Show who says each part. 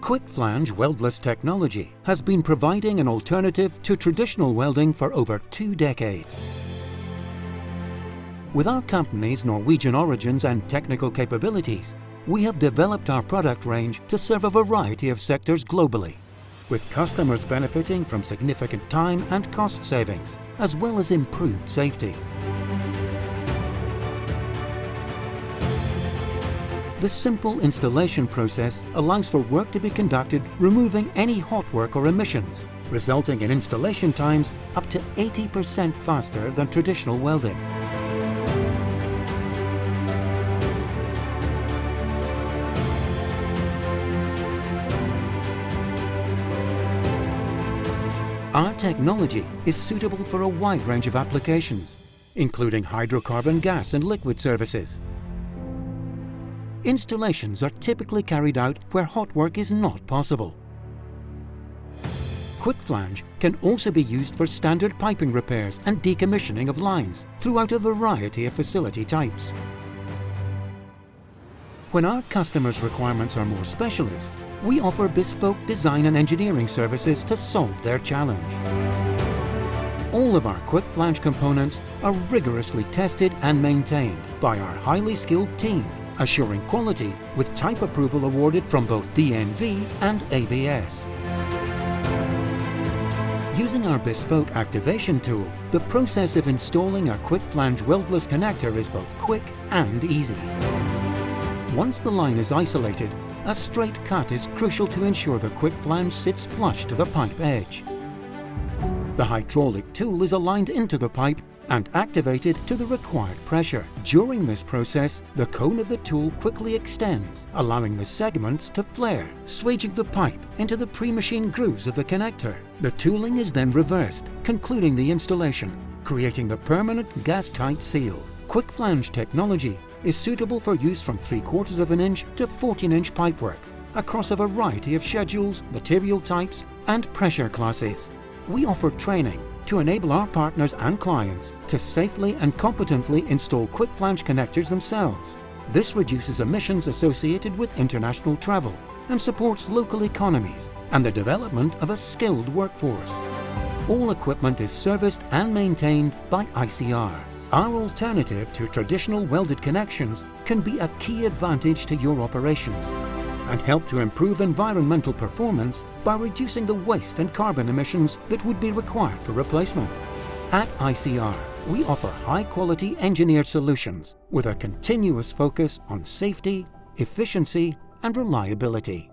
Speaker 1: Quickflange weldless technology has been providing an alternative to traditional welding for over 2 decades. With our company's Norwegian origins and technical capabilities, we have developed our product range to serve a variety of sectors globally, with customers benefiting from significant time and cost savings, as well as improved safety. The simple installation process allows for work to be conducted removing any hot work or emissions, resulting in installation times up to 80% faster than traditional welding. Our technology is suitable for a wide range of applications, including hydrocarbon gas and liquid services. Installations are typically carried out where hot work is not possible. Quickflange can also be used for standard piping repairs and decommissioning of lines throughout a variety of facility types. When our customers' requirements are more specialist, we offer bespoke design and engineering services to solve their challenge. All of our Quickflange components are rigorously tested and maintained by our highly skilled team, assuring quality with type approval awarded from both DNV and ABS. Using our bespoke activation tool, the process of installing a Quickflange weldless connector is both quick and easy. Once the line is isolated, a straight cut is crucial to ensure the Quickflange sits flush to the pipe edge. The hydraulic tool is aligned into the pipe and activated to the required pressure. During this process, the cone of the tool quickly extends, allowing the segments to flare, swaging the pipe into the pre-machined grooves of the connector. The tooling is then reversed, concluding the installation, creating the permanent gas-tight seal. Quickflange technology is suitable for use from 3/4 of an inch to 14-inch pipework across a variety of schedules, material types, and pressure classes. We offer training to enable our partners and clients to safely and competently install Quickflange connectors themselves. This reduces emissions associated with international travel and supports local economies and the development of a skilled workforce. All equipment is serviced and maintained by ICR. Our alternative to traditional welded connections can be a key advantage to your operations and help to improve environmental performance by reducing the waste and carbon emissions that would be required for replacement. At ICR, we offer high-quality engineered solutions with a continuous focus on safety, efficiency, and reliability.